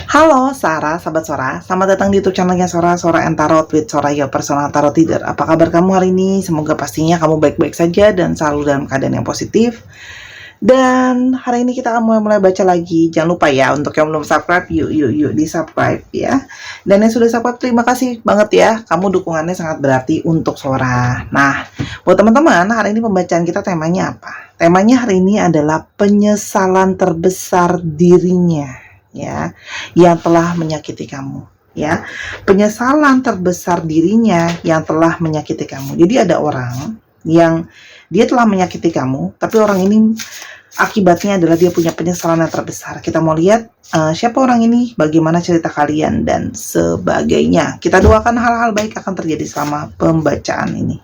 Halo Sarah, sahabat Sora. Selamat datang di YouTube channelnya Sora and Tarot with Sora, your personal tarot reader. Apa kabar kamu hari ini? Semoga pastinya kamu baik-baik saja dan selalu dalam keadaan yang positif. Dan hari ini kita akan mulai baca lagi. Jangan lupa ya, untuk yang belum subscribe, yuk di subscribe ya. Dan yang sudah subscribe, terima kasih banget ya. Kamu dukungannya sangat berarti untuk Sora. Nah, buat teman-teman, hari ini pembacaan kita temanya apa? Temanya hari ini adalah penyesalan terbesar dirinya, ya, yang telah menyakiti kamu, ya. Penyesalan terbesar dirinya yang telah menyakiti kamu. Jadi ada orang yang dia telah menyakiti kamu, tapi orang ini akibatnya adalah dia punya penyesalan yang terbesar. Kita mau lihat siapa orang ini, bagaimana cerita kalian, dan sebagainya. Kita doakan hal-hal baik akan terjadi selama pembacaan ini.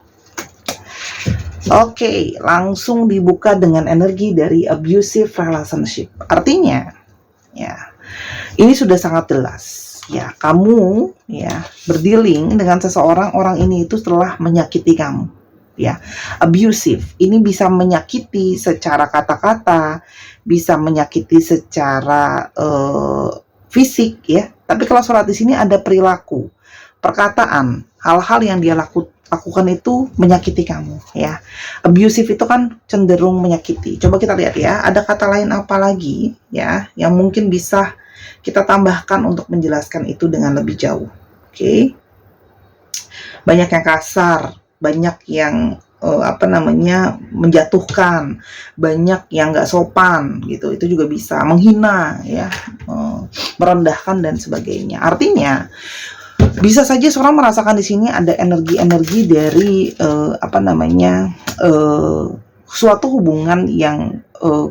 Oke, langsung dibuka dengan energi dari abusive relationship. Artinya, ya, ini sudah sangat jelas. Ya, kamu ya berdealing dengan seseorang, orang ini itu telah menyakiti kamu. Ya, abusive. Ini bisa menyakiti secara kata-kata, bisa menyakiti secara fisik ya. Tapi kalau surat di sini ada perilaku, perkataan, hal-hal yang dia lakukan itu menyakiti kamu ya. Abusive itu kan cenderung menyakiti. Coba kita lihat ya, ada kata lain apa lagi ya yang mungkin bisa kita tambahkan untuk menjelaskan itu dengan lebih jauh. Oke. Banyak yang kasar, banyak yang menjatuhkan, banyak yang nggak sopan gitu. Itu juga bisa menghina ya, merendahkan dan sebagainya. Artinya bisa saja seorang merasakan di sini ada energi-energi dari suatu hubungan yang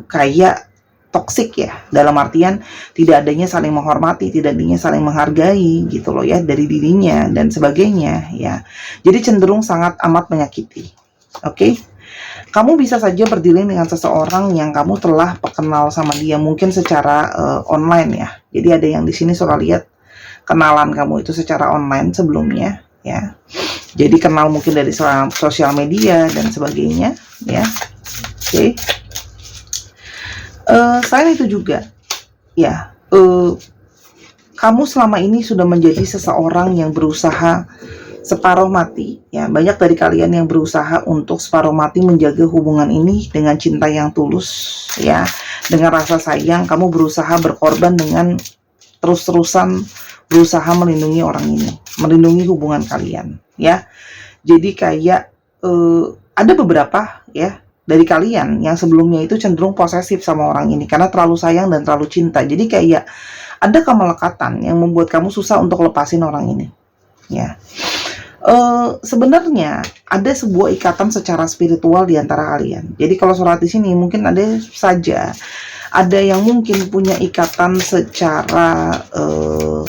kayak toksik ya, dalam artian tidak adanya saling menghormati, tidak adanya saling menghargai gitu loh ya, dari dirinya dan sebagainya ya. Jadi cenderung sangat amat menyakiti. Oke. Kamu bisa saja berdealing dengan seseorang yang kamu telah kenal sama dia mungkin secara online ya. Jadi ada yang di sini Sora lihat kenalan kamu itu secara online sebelumnya ya. Jadi kenal mungkin dari sosial media dan sebagainya ya. Oke. Selain itu juga ya, kamu selama ini sudah menjadi seseorang yang berusaha separuh mati ya. Banyak dari kalian yang berusaha untuk separuh mati menjaga hubungan ini dengan cinta yang tulus ya, dengan rasa sayang. Kamu berusaha berkorban dengan terus-terusan berusaha melindungi orang ini, melindungi hubungan kalian ya. Jadi kayak ada beberapa ya dari kalian yang sebelumnya itu cenderung posesif sama orang ini karena terlalu sayang dan terlalu cinta. Jadi kayak ada kemelekatan yang membuat kamu susah untuk lepasin orang ini ya. Sebenarnya ada sebuah ikatan secara spiritual di antara kalian. Jadi kalau surat di sini mungkin ada yang mungkin punya ikatan secara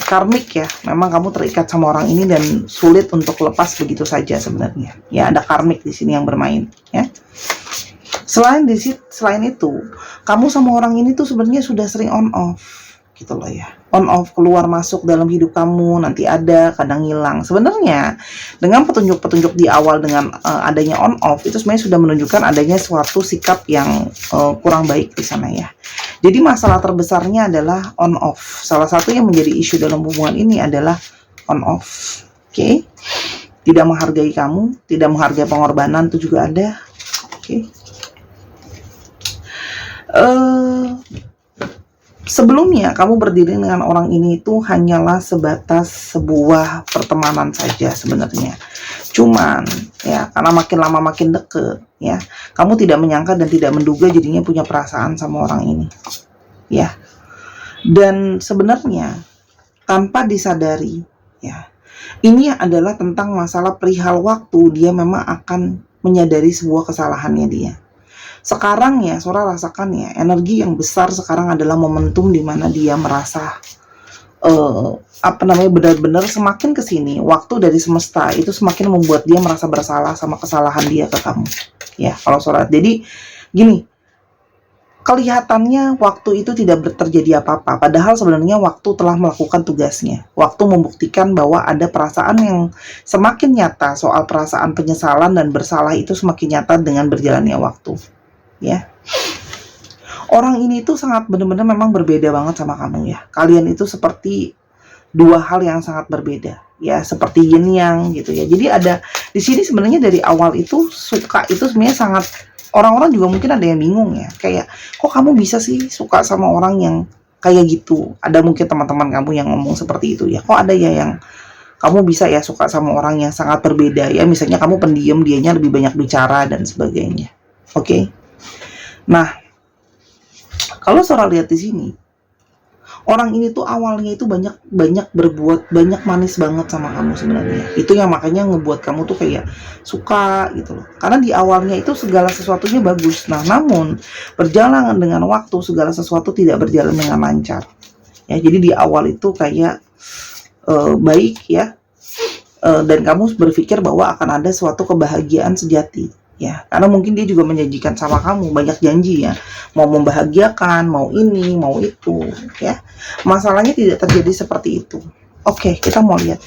karmik ya. Memang kamu terikat sama orang ini dan sulit untuk lepas begitu saja sebenarnya. Ya, ada karmik di sini yang bermain ya. Selain itu, kamu sama orang ini tuh sebenarnya sudah sering on off gitu loh ya. On off, keluar masuk dalam hidup kamu, nanti ada, kadang hilang. Sebenarnya dengan petunjuk-petunjuk di awal dengan adanya on off itu sebenarnya sudah menunjukkan adanya suatu sikap yang kurang baik di sana ya. Jadi masalah terbesarnya adalah on off. Salah satu yang menjadi isu dalam hubungan ini adalah on off. Oke. Tidak menghargai kamu, tidak menghargai pengorbanan itu juga ada. Oke. Sebelumnya kamu berdiri dengan orang ini itu hanyalah sebatas sebuah pertemanan saja sebenarnya. Cuman ya karena makin lama makin deket ya, kamu tidak menyangka dan tidak menduga jadinya punya perasaan sama orang ini ya. Dan sebenarnya tanpa disadari ya, ini adalah tentang masalah perihal waktu. Dia memang akan menyadari sebuah kesalahannya dia. Sekarang ya, Sora rasakan ya, energi yang besar sekarang adalah momentum di mana dia merasa benar-benar semakin kesini, waktu dari semesta itu semakin membuat dia merasa bersalah sama kesalahan dia ke kamu. Ya, kalau Sora. Jadi gini, kelihatannya waktu itu tidak terjadi apa-apa, padahal sebenarnya waktu telah melakukan tugasnya. Waktu membuktikan bahwa ada perasaan yang semakin nyata, soal perasaan penyesalan dan bersalah itu semakin nyata dengan berjalannya waktu. Ya. Orang ini tuh sangat benar-benar memang berbeda banget sama kamu ya. Kalian itu seperti dua hal yang sangat berbeda ya, seperti yin yang gitu ya. Jadi ada di sini sebenarnya dari awal itu suka itu sebenarnya sangat, orang-orang juga mungkin ada yang bingung ya, kayak kok kamu bisa sih suka sama orang yang kayak gitu. Ada mungkin teman-teman kamu yang ngomong seperti itu ya, kok ada ya yang kamu bisa ya suka sama orang yang sangat berbeda ya, misalnya kamu pendiam, dianya lebih banyak bicara dan sebagainya. Oke. Nah, kalau Sora lihat di sini, orang ini tuh awalnya itu banyak berbuat, banyak manis banget sama kamu sebenarnya. Itu yang makanya ngebuat kamu tuh kayak suka gitu loh. Karena di awalnya itu segala sesuatunya bagus. Nah, namun berjalan dengan waktu segala sesuatu tidak berjalan dengan lancar. Ya, jadi di awal itu kayak baik ya, dan kamu berpikir bahwa akan ada suatu kebahagiaan sejati ya, karena mungkin dia juga menjanjikan sama kamu banyak janji ya, mau membahagiakan, mau ini, mau itu ya. Masalahnya tidak terjadi seperti itu. Oke, kita mau lihat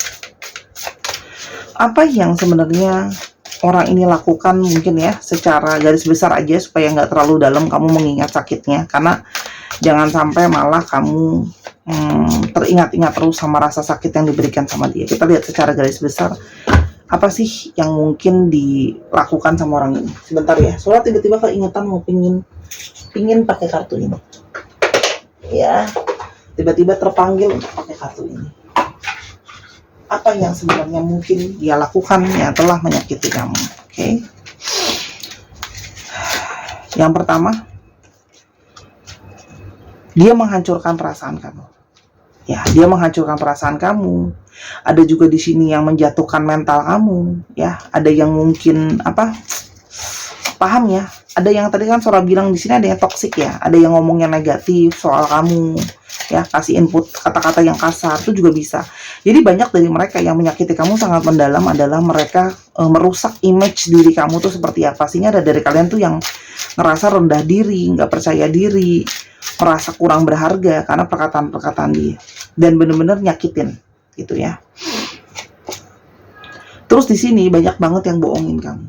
apa yang sebenarnya orang ini lakukan mungkin ya, secara garis besar aja supaya nggak terlalu dalam kamu mengingat sakitnya, karena jangan sampai malah kamu teringat-ingat terus sama rasa sakit yang diberikan sama dia. Kita lihat secara garis besar apa sih yang mungkin dilakukan sama orang ini. Sebentar ya, soalnya tiba-tiba keingetan mau pingin pakai kartu ini ya, tiba-tiba terpanggil untuk pakai kartu ini. Apa yang sebenarnya mungkin dia lakukan yang telah menyakiti kamu. Oke. Yang pertama, dia menghancurkan perasaan kamu. Ya, dia menghancurkan perasaan kamu. Ada juga di sini yang menjatuhkan mental kamu, ya. Ada yang mungkin paham ya? Ada yang tadi kan Sora bilang di sini ada yang toksik ya. Ada yang ngomongnya negatif soal kamu, ya, kasih input kata-kata yang kasar itu juga bisa. Jadi banyak dari mereka yang menyakiti kamu sangat mendalam adalah mereka merusak image diri kamu tuh seperti apa. Sehingga ada dari kalian tuh yang ngerasa rendah diri, nggak percaya diri, merasa kurang berharga karena perkataan-perkataan dia, dan bener-bener nyakitin gitu ya. Terus di sini banyak banget yang bohongin kamu,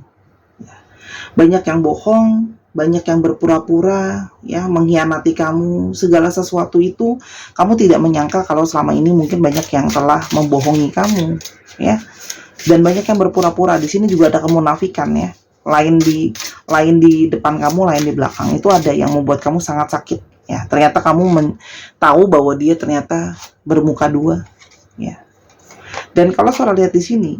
banyak yang bohong, banyak yang berpura-pura ya, mengkhianati kamu. Segala sesuatu itu kamu tidak menyangka kalau selama ini mungkin banyak yang telah membohongi kamu ya, dan banyak yang berpura-pura. Di sini juga ada kemunafikan ya, lain di depan kamu, lain di belakang. Itu ada yang membuat kamu sangat sakit ya. Ternyata kamu tahu bahwa dia ternyata bermuka dua ya. Dan kalau Sora lihat di sini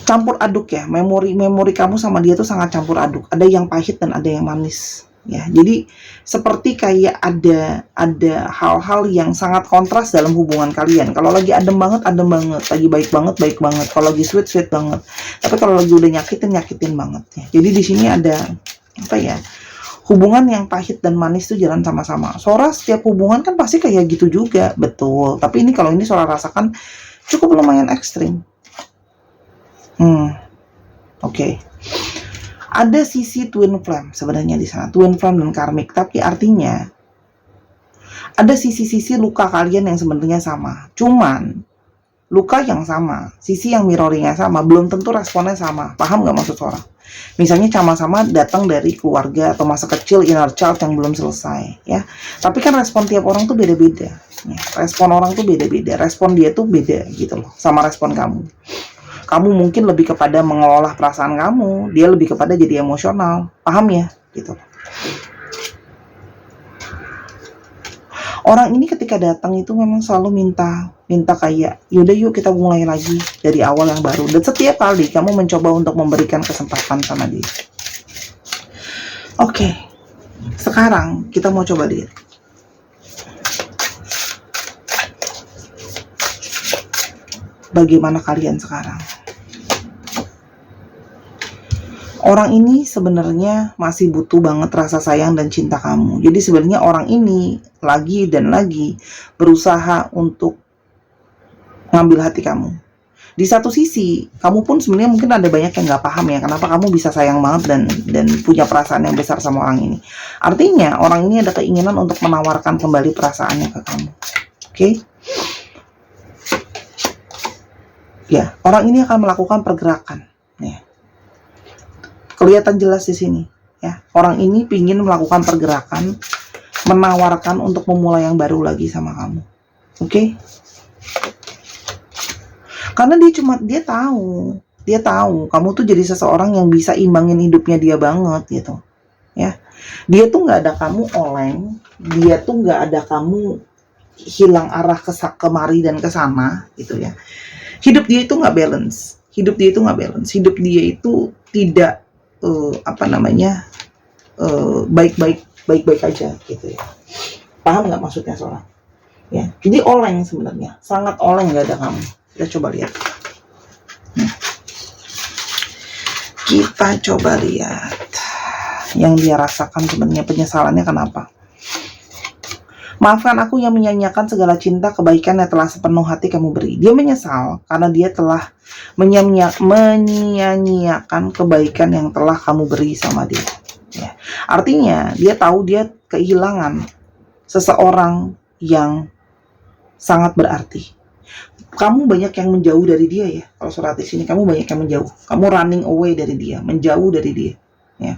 campur aduk ya, memori kamu sama dia tuh sangat campur aduk. Ada yang pahit dan ada yang manis ya. Jadi seperti kayak ada hal-hal yang sangat kontras dalam hubungan kalian. Kalau lagi adem banget, lagi baik banget. Kalau lagi sweet banget. Tapi kalau lagi udah nyakitin banget ya. Jadi di sini ada hubungan yang pahit dan manis tuh jalan sama-sama. Sora setiap hubungan kan pasti kayak gitu juga, betul. Tapi ini kalau ini Sora rasakan cukup lumayan ekstrim. Oke. Ada sisi twin flame sebenarnya di sana, twin flame dan karmic. Tapi artinya ada sisi-sisi luka kalian yang sebenarnya sama. Cuman luka yang sama, sisi yang mirroringnya sama, belum tentu responnya sama. Paham nggak maksud Sora? Misalnya sama-sama datang dari keluarga atau masa kecil inner child yang belum selesai ya. Tapi kan respon tiap orang tuh beda-beda ya. Respon orang tuh beda-beda, respon dia tuh beda gitu loh sama respon kamu. Kamu mungkin lebih kepada mengelola perasaan kamu, dia lebih kepada jadi emosional. Paham ya? Gitu. Orang ini ketika datang itu memang selalu minta kayak, yaudah yuk kita mulai lagi dari awal yang baru. Dan setiap kali kamu mencoba untuk memberikan kesempatan sama dia. Oke, sekarang kita mau coba lihat bagaimana kalian sekarang. Orang ini sebenarnya masih butuh banget rasa sayang dan cinta kamu. Jadi sebenarnya orang ini lagi dan lagi berusaha untuk ngambil hati kamu. Di satu sisi, kamu pun sebenarnya mungkin ada banyak yang nggak paham ya, kenapa kamu bisa sayang banget dan punya perasaan yang besar sama orang ini. Artinya orang ini ada keinginan untuk menawarkan kembali perasaannya ke kamu. Oke? Ya, orang ini akan melakukan pergerakan. Nih. Kelihatan jelas di sini ya. Orang ini pingin melakukan pergerakan, menawarkan untuk memulai yang baru lagi sama kamu. Oke? Karena dia tahu kamu tuh jadi seseorang yang bisa imbangin hidupnya dia banget gitu, ya. Dia tuh nggak ada kamu oleng, dia tuh nggak ada kamu hilang arah kemari dan ke sana gitu ya. Hidup dia itu nggak balance, hidup dia itu tidak baik-baik aja gitu ya. Paham nggak maksudnya seorang? Ya, jadi oleng sebenarnya, sangat oleng, nggak ada kamu. Kita coba lihat. Kita coba lihat yang dia rasakan sebenarnya, penyesalannya kenapa. Maafkan aku yang menyanyiakan segala cinta kebaikan yang telah sepenuh hati kamu beri. Dia menyesal karena dia telah menyia-nyiakan kebaikan yang telah kamu beri sama dia. Ya. Artinya dia tahu dia kehilangan seseorang yang sangat berarti. Kamu banyak yang menjauh dari dia ya. Kalau surat di sini kamu banyak yang menjauh. Kamu running away dari dia, menjauh dari dia. Ya.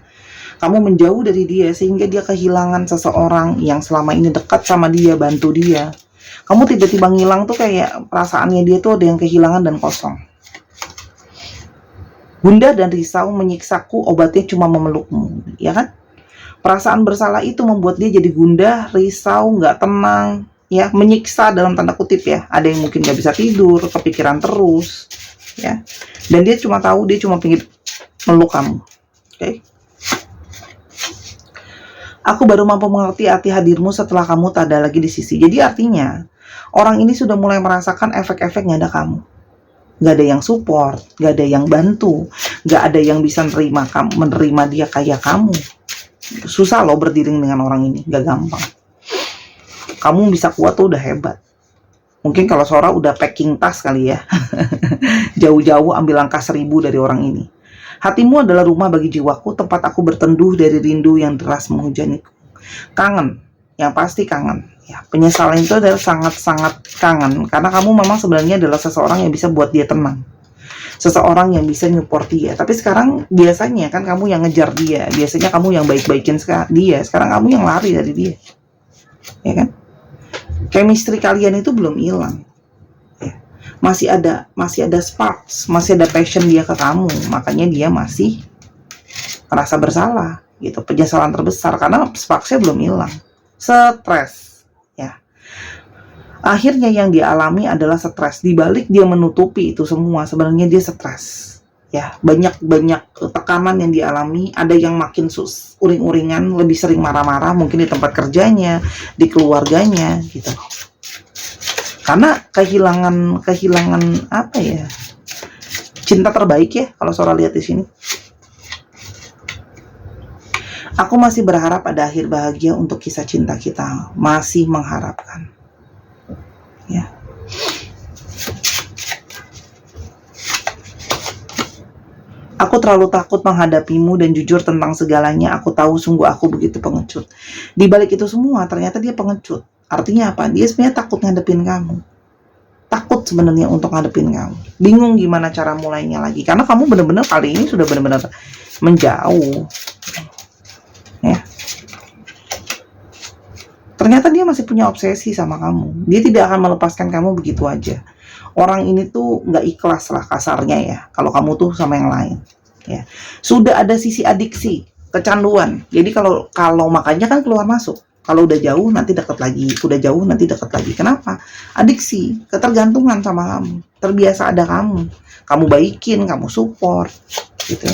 Kamu menjauh dari dia sehingga dia kehilangan seseorang yang selama ini dekat sama dia, bantu dia. Kamu tiba-tiba ngilang tuh kayak perasaannya dia tuh ada yang kehilangan dan kosong. Gundah dan risau menyiksaku, obatnya cuma memelukmu, ya kan? Perasaan bersalah itu membuat dia jadi gundah, risau, nggak tenang, ya, menyiksa dalam tanda kutip ya. Ada yang mungkin nggak bisa tidur, kepikiran terus, ya. Dan dia cuma tahu dia cuma pengen meluk kamu, oke? Aku baru mampu mengerti arti hadirmu setelah kamu tak ada lagi di sisi. Jadi artinya, orang ini sudah mulai merasakan efek-efek nggak ada kamu. Nggak ada yang support, nggak ada yang bantu, nggak ada yang bisa menerima dia kayak kamu. Susah loh berdiri dengan orang ini, nggak gampang. Kamu bisa kuat tuh udah hebat. Mungkin kalau Sora udah packing tas kali ya. Jauh-jauh ambil langkah 1000 dari orang ini. Hatimu adalah rumah bagi jiwaku, tempat aku berteduh dari rindu yang deras menghujaniku. Kangen, yang pasti kangen. Ya, penyesalan itu adalah sangat-sangat kangen, karena kamu memang sebenarnya adalah seseorang yang bisa buat dia tenang. Seseorang yang bisa nyupport dia. Tapi sekarang biasanya kan kamu yang ngejar dia, biasanya kamu yang baik-baikin dia, sekarang kamu yang lari dari dia. Ya kan? Chemistry kalian itu belum hilang. Masih ada sparks, masih ada passion dia ke kamu, makanya dia masih merasa bersalah gitu, penyesalan terbesar karena sparksnya belum hilang, stres ya. Akhirnya yang dia alami adalah stres, dibalik dia menutupi itu semua sebenarnya dia stres ya, banyak tekanan yang dialami, ada yang makin uring-uringan, lebih sering marah-marah mungkin di tempat kerjanya, di keluarganya gitu. Karena kehilangan apa ya? Cinta terbaik ya kalau Sora lihat di sini. Aku masih berharap ada akhir bahagia untuk kisah cinta kita. Masih mengharapkan. Ya. Aku terlalu takut menghadapimu dan jujur tentang segalanya. Aku tahu sungguh aku begitu pengecut. Di balik itu semua ternyata dia pengecut. Artinya apa? Dia sebenarnya takut ngadepin kamu. Takut sebenarnya untuk ngadepin kamu. Bingung gimana cara mulainya lagi. Karena kamu benar-benar kali ini sudah benar-benar menjauh. Ya. Ternyata dia masih punya obsesi sama kamu. Dia tidak akan melepaskan kamu begitu aja. Orang ini tuh nggak ikhlas lah kasarnya ya. Kalau kamu tuh sama yang lain. Ya. Sudah ada sisi adiksi, kecanduan. Jadi kalau makanya kan keluar masuk. Kalau udah jauh nanti dekat lagi, udah jauh nanti dekat lagi. Kenapa? Adiksi, ketergantungan sama kamu. Terbiasa ada kamu. Kamu baikin, kamu support, gitu.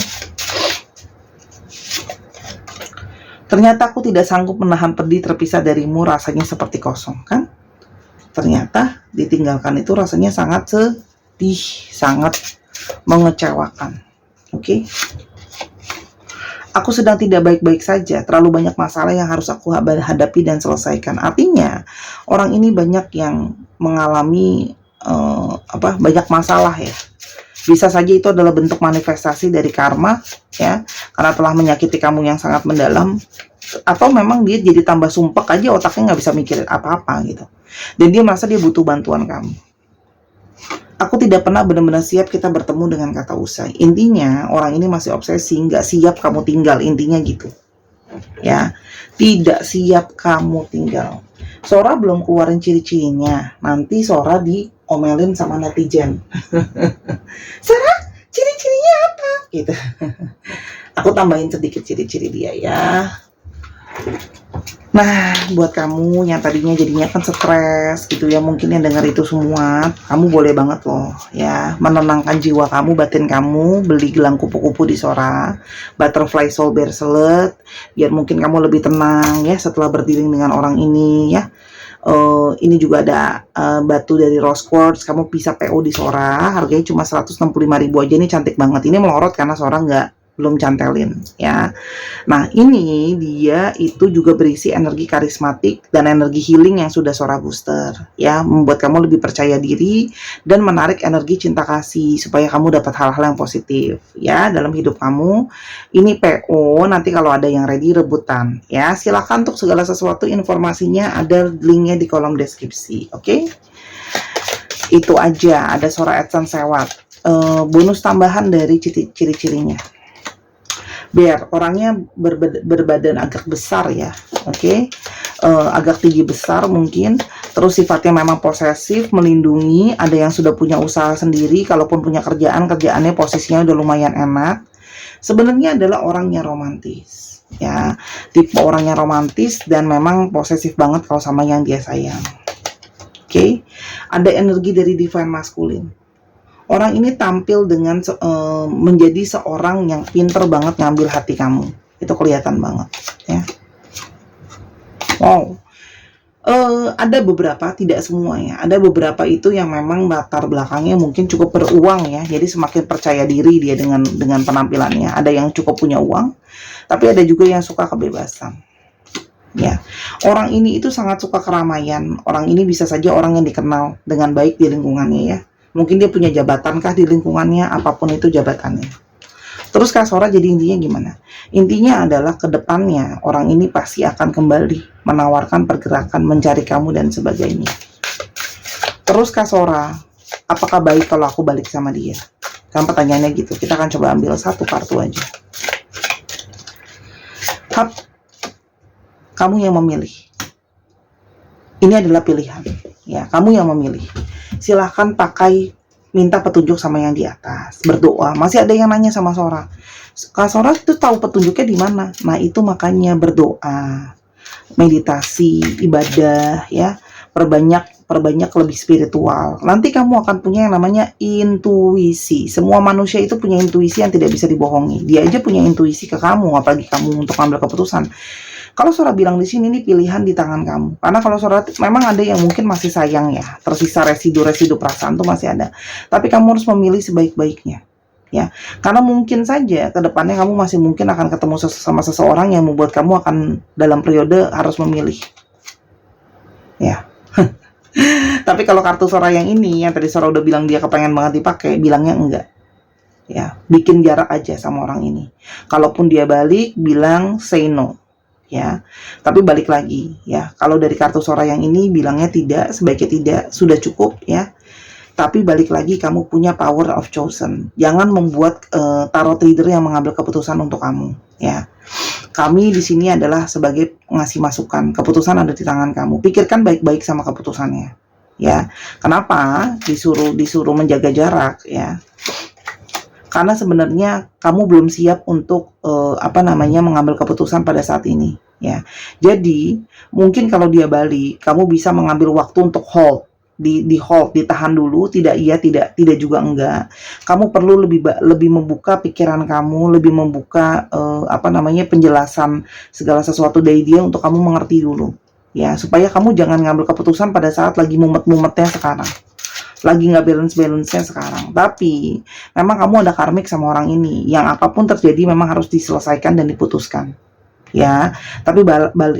Ternyata aku tidak sanggup menahan pedih terpisah darimu, rasanya seperti kosong, kan? Ternyata ditinggalkan itu rasanya sangat sedih, sangat mengecewakan. Oke? Aku sedang tidak baik-baik saja, terlalu banyak masalah yang harus aku hadapi dan selesaikan. Artinya, orang ini banyak yang mengalami banyak masalah ya. Bisa saja itu adalah bentuk manifestasi dari karma ya, karena telah menyakiti kamu yang sangat mendalam, atau memang dia jadi tambah sumpek aja, otaknya nggak bisa mikirin apa-apa gitu. Dan dia merasa dia butuh bantuan kamu. Aku tidak pernah benar-benar siap kita bertemu dengan kata usai. Intinya orang ini masih obsesi, nggak siap kamu tinggal, intinya gitu. ya. Tidak siap kamu tinggal. Sora belum keluarin ciri-cirinya, nanti Sora diomelin sama netizen. Sora, ciri-cirinya apa? Gitu. Aku tambahin sedikit ciri-ciri dia ya. Nah, buat kamu yang tadinya jadinya kan stres gitu ya, mungkin yang dengar itu semua, kamu boleh banget loh ya menenangkan jiwa kamu, batin kamu, beli gelang kupu-kupu di Sora, butterfly soul bracelet, biar mungkin kamu lebih tenang ya setelah berdealing dengan orang ini ya. Ini juga ada batu dari rose quartz, kamu bisa PO di Sora, harganya cuma 165.000 aja, ini cantik banget. Ini melorot karena Sora belum cantelin ya. Nah, ini dia itu juga berisi energi karismatik dan energi healing yang sudah Sora booster ya, membuat kamu lebih percaya diri dan menarik energi cinta kasih supaya kamu dapat hal-hal yang positif ya dalam hidup kamu. Ini PO, nanti kalau ada yang ready rebutan ya. Silakan untuk segala sesuatu informasinya ada linknya di kolom deskripsi. Oke? Itu aja, ada Sora AdSense lewat. Bonus tambahan dari ciri-cirinya. Biar orangnya berbadan agak besar ya, oke? Agak tinggi besar mungkin, terus sifatnya memang posesif, melindungi, ada yang sudah punya usaha sendiri, kalaupun punya kerjaannya posisinya udah lumayan enak. Sebenarnya adalah orangnya romantis ya, tipe orangnya romantis dan memang posesif banget kalau sama yang dia sayang. Oke? Ada energi dari divine masculine. Orang ini tampil dengan menjadi seorang yang pinter banget ngambil hati kamu. Itu kelihatan banget ya. Wow. Ada beberapa, tidak semua ya. Ada beberapa itu yang memang latar belakangnya mungkin cukup beruang ya. Jadi semakin percaya diri dia dengan penampilannya. Ada yang cukup punya uang, tapi ada juga yang suka kebebasan. Ya, orang ini itu sangat suka keramaian. Orang ini bisa saja orang yang dikenal dengan baik di lingkungannya ya. Mungkin dia punya jabatan kah di lingkungannya, apapun itu jabatannya. Terus Kak Sora jadi intinya gimana? Intinya adalah ke depannya orang ini pasti akan kembali menawarkan pergerakan, mencari kamu dan sebagainya. Terus Kak Sora, apakah baik kalau aku balik sama dia? Kan pertanyaannya gitu. Kita akan coba ambil satu kartu aja. Hap, kamu yang memilih. Ini adalah pilihan. Ya, kamu yang memilih. Silahkan minta petunjuk sama yang di atas, berdoa. Masih ada yang nanya sama Sora, Kak Sora itu tahu petunjuknya di mana? Nah, itu makanya berdoa, meditasi, ibadah ya, perbanyak lebih spiritual. Nanti kamu akan punya yang namanya intuisi. Semua manusia itu punya intuisi yang tidak bisa dibohongi. Dia aja punya intuisi ke kamu, apalagi kamu untuk ambil keputusan. Kalau Sora bilang di sini nih pilihan di tangan kamu. Karena kalau Sora memang ada yang mungkin masih sayang ya, tersisa residu-residu perasaan tuh masih ada. Tapi kamu harus memilih sebaik-baiknya. Ya, karena mungkin saja ke depannya kamu masih mungkin akan ketemu sama seseorang yang membuat kamu akan dalam periode harus memilih. Ya. Tapi kalau kartu Sora yang ini, yang tadi Sora udah bilang dia kepengen banget dipakai, bilangnya enggak. Ya, bikin jarak aja sama orang ini. Kalaupun dia balik, bilang say no. Ya, tapi balik lagi ya. Kalau dari kartu Sora yang ini bilangnya tidak, sebaiknya tidak, sudah cukup ya. Tapi balik lagi, kamu punya power of chosen. Jangan membuat tarot reader yang mengambil keputusan untuk kamu ya. Kami di sini adalah sebagai ngasih masukan. Keputusan ada di tangan kamu. Pikirkan baik-baik sama keputusannya ya. Kenapa disuruh menjaga jarak ya? Karena sebenarnya kamu belum siap untuk mengambil keputusan pada saat ini ya. Jadi mungkin kalau dia balik, kamu bisa mengambil waktu untuk hold, di hold, ditahan dulu, tidak iya, tidak juga enggak. Kamu perlu lebih membuka pikiran kamu, lebih membuka penjelasan segala sesuatu dari dia untuk kamu mengerti dulu ya, supaya kamu jangan ngambil keputusan pada saat lagi mumet-mumetnya sekarang, lagi nggak balance-nya sekarang. Tapi memang kamu ada karmik sama orang ini, yang apapun terjadi memang harus diselesaikan dan diputuskan ya. Tapi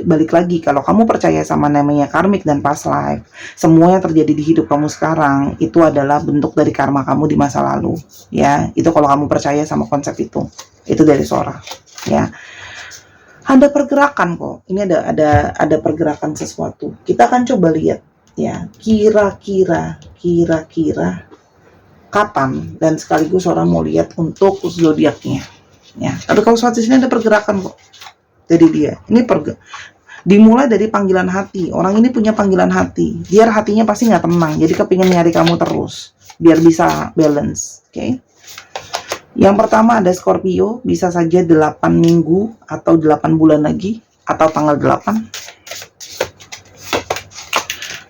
balik lagi, kalau kamu percaya sama namanya karmik dan past life, semua yang terjadi di hidup kamu sekarang itu adalah bentuk dari karma kamu di masa lalu ya. Itu kalau kamu percaya sama konsep itu dari Sora ya. Ada pergerakan kok, ini ada pergerakan sesuatu. Kita akan coba lihat ya, kira-kira kapan, dan sekaligus orang mau lihat untuk zodiaknya ya. Tapi kalau suatu sini ada pergerakan kok Jadi dia ini dimulai dari panggilan hati. Orang ini punya panggilan hati, biar hatinya pasti nggak tenang, jadi kepingin nyari kamu terus biar bisa balance. Oke. Yang pertama ada Scorpio, bisa saja 8 minggu atau 8 bulan lagi, atau tanggal 8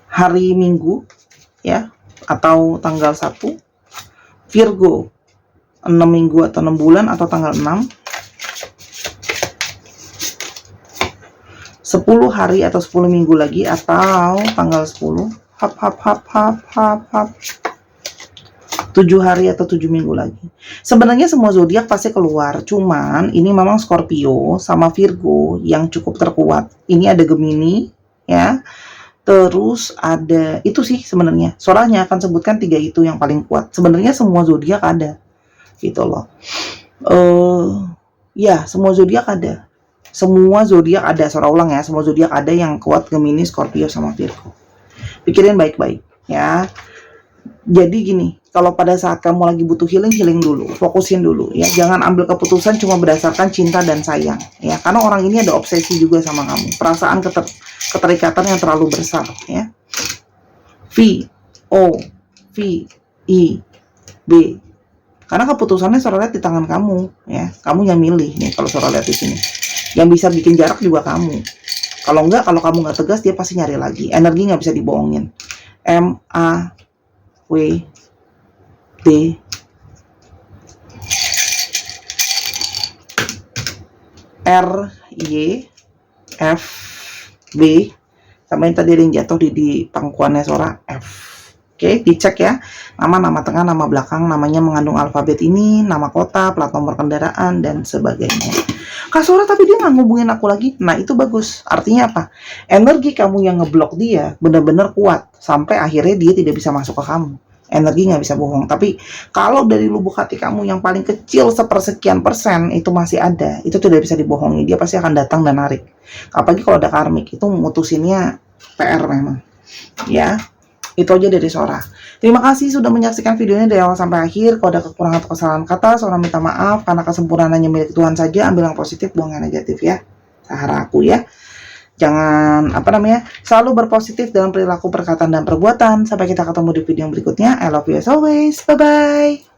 hari Minggu ya, atau tanggal 1. Virgo 6 minggu atau 6 bulan atau tanggal 6. 10 hari atau 10 minggu lagi atau tanggal 10. Hap hap hap hap hap hap. 7 hari atau 7 minggu lagi. Sebenarnya semua zodiak pasti keluar, cuman ini memang Scorpio sama Virgo yang cukup terkuat. Ini ada Gemini ya. Terus ada itu sih sebenarnya. Soalnya akan sebutkan 3 itu yang paling kuat. Sebenarnya semua zodiak ada. Gitu loh. Ya, semua zodiak ada. Semua zodiak ada, suara ulang ya. Semua zodiak ada yang kuat, Gemini, Scorpio sama Virgo. Pikirin baik-baik ya. Jadi gini, kalau pada saat kamu lagi butuh healing dulu, fokusin dulu ya. Jangan ambil keputusan cuma berdasarkan cinta dan sayang ya. Karena orang ini ada obsesi juga sama kamu. Perasaan keterikatan yang terlalu besar ya. V O V I B. Karena keputusannya Sora lihat di tangan kamu ya. Kamu yang milih nih kalau Sora lihat di sini. Yang bisa bikin jarak juga kamu. Kalau enggak, kalau kamu nggak tegas, dia pasti nyari lagi. Energi nggak bisa dibohongin. M A W D R Y F B, sama yang tadi ada yang jatuh di pangkuannya Sora F. Oke, dicek ya. Nama tengah, nama belakang, namanya mengandung alfabet ini, nama kota, plat nomor kendaraan, dan sebagainya. Kak Sora, tapi dia nggak ngubungin aku lagi. Nah, itu bagus. Artinya apa? Energi kamu yang ngeblok dia benar-benar kuat. Sampai akhirnya dia tidak bisa masuk ke kamu. Energi nggak bisa bohong. Tapi kalau dari lubuk hati kamu yang paling kecil sepersekian persen itu masih ada, itu tidak bisa dibohongi. Dia pasti akan datang dan narik. Apalagi kalau ada karmik, itu mutusinnya PR memang. Ya. Itu aja dari Sora. Terima kasih sudah menyaksikan videonya dari awal sampai akhir. Kalau ada kekurangan atau kesalahan kata, Sora minta maaf, karena kesempurnaannya milik Tuhan saja. Ambil yang positif, buang yang negatif ya. Sahara aku ya. Jangan selalu berpositif dalam perilaku, perkataan, dan perbuatan. Sampai kita ketemu di video yang berikutnya. I love you as always. Bye bye.